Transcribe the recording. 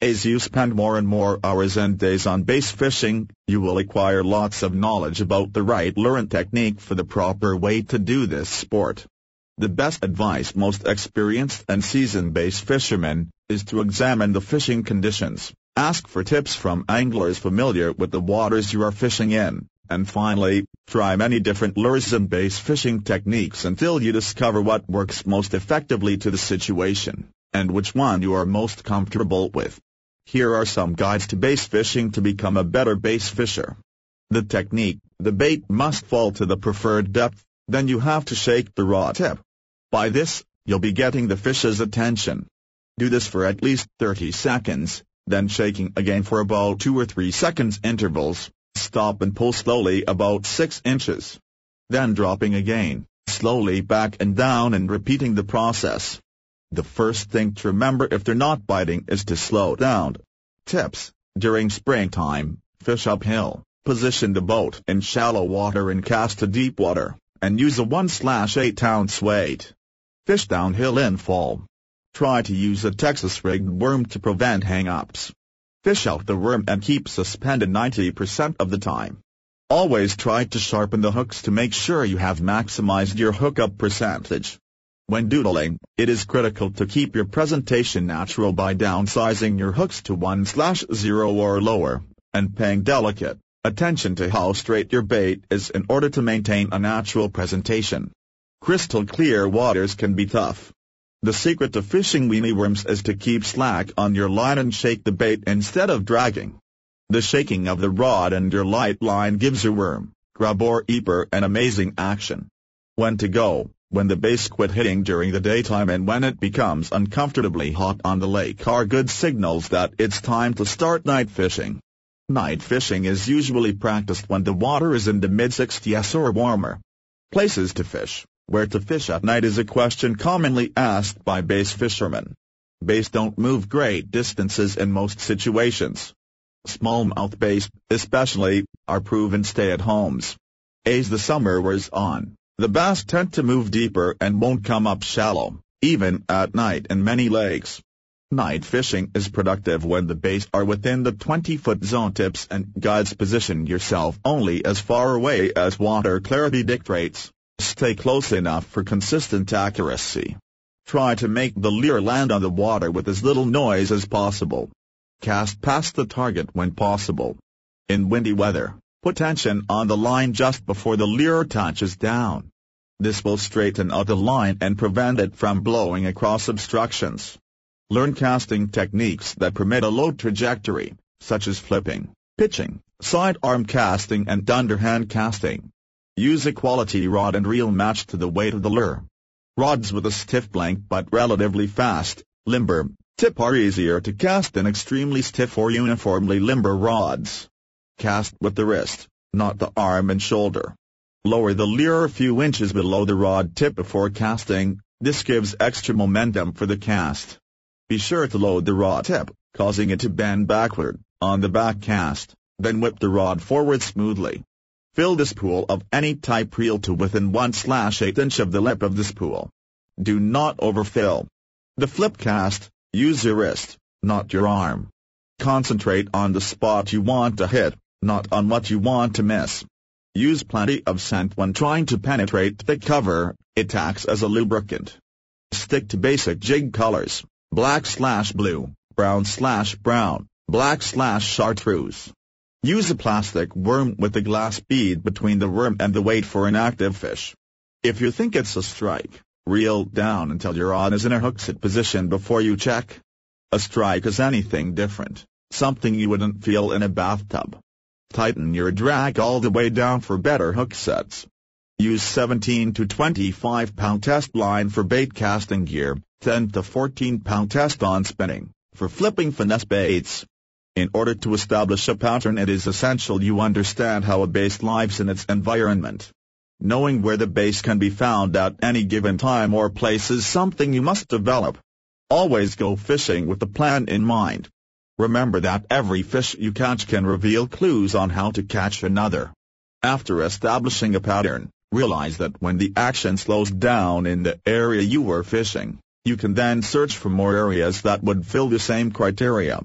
As you spend more and more hours and days on bass fishing, you will acquire lots of knowledge about the right lure and technique for the proper way to do this sport. The best advice most experienced and seasoned bass fishermen is to examine the fishing conditions, ask for tips from anglers familiar with the waters you are fishing in, and finally, try many different lures and bass fishing techniques until you discover what works most effectively to the situation, and which one you are most comfortable with. Here are some guides to bass fishing to become a better bass fisher. The technique: the bait must fall to the preferred depth, then you have to shake the rod tip. By this, you'll be getting the fish's attention. Do this for at least 30 seconds, then shaking again for about 2 or 3 seconds intervals. Stop and pull slowly about 6 inches. Then dropping again, slowly back and down and repeating the process. The first thing to remember if they're not biting is to slow down. Tips: during springtime, fish uphill, position the boat in shallow water and cast to deep water, and use a 1/8 ounce weight. Fish downhill in fall. Try to use a Texas rigged worm to prevent hang-ups. Fish out the worm and keep suspended 90% of the time. Always try to sharpen the hooks to make sure you have maximized your hookup percentage. When doodling, it is critical to keep your presentation natural by downsizing your hooks to 1/0 or lower, and paying delicate attention to how straight your bait is in order to maintain a natural presentation. Crystal clear waters can be tough. The secret to fishing weenie worms is to keep slack on your line and shake the bait instead of dragging. The shaking of the rod and your light line gives your worm, grub or eeper an amazing action. When to go: when the bass quit hitting during the daytime and when it becomes uncomfortably hot on the lake are good signals that it's time to start night fishing. Night fishing is usually practiced when the water is in the mid-60s or warmer. Places to fish: where to fish at night is a question commonly asked by bass fishermen. Bass don't move great distances in most situations. Smallmouth bass, especially, are proven stay-at-homes. As the summer wears on, the bass tend to move deeper and won't come up shallow, even at night in many lakes. Night fishing is productive when the bass are within the 20-foot zone. Tips and guides: position yourself only as far away as water clarity dictates. Stay close enough for consistent accuracy. Try to make the lure land on the water with as little noise as possible. Cast past the target when possible. In windy weather, put tension on the line just before the lure touches down. This will straighten out the line and prevent it from blowing across obstructions. Learn casting techniques that permit a low trajectory, such as flipping, pitching, sidearm casting and underhand casting. Use a quality rod and reel matched to the weight of the lure. Rods with a stiff blank but relatively fast, limber tip are easier to cast than extremely stiff or uniformly limber rods. Cast with the wrist, not the arm and shoulder. Lower the lure a few inches below the rod tip before casting. This gives extra momentum for the cast. Be sure to load the rod tip, causing it to bend backward, on the back cast, then whip the rod forward smoothly. Fill the spool of any type reel to within 1/8 inch of the lip of the spool. Do not overfill. The flip cast: use your wrist, not your arm. Concentrate on the spot you want to hit, not on what you want to miss. Use plenty of scent when trying to penetrate thick cover, it acts as a lubricant. Stick to basic jig colors: black/blue, brown/brown, black/chartreuse. Use a plastic worm with a glass bead between the worm and the weight for an active fish. If you think it's a strike, reel down until your rod is in a hook sit position before you check. A strike is anything different, something you wouldn't feel in a bathtub. Tighten your drag all the way down for better hook sets. Use 17 to 25 pound test line for bait casting gear, 10 to 14 pound test on spinning, for flipping finesse baits. In order to establish a pattern, it is essential you understand how a bass lives in its environment. Knowing where the bass can be found at any given time or place is something you must develop. Always go fishing with a plan in mind. Remember that every fish you catch can reveal clues on how to catch another. After establishing a pattern, realize that when the action slows down in the area you were fishing, you can then search for more areas that would fill the same criteria.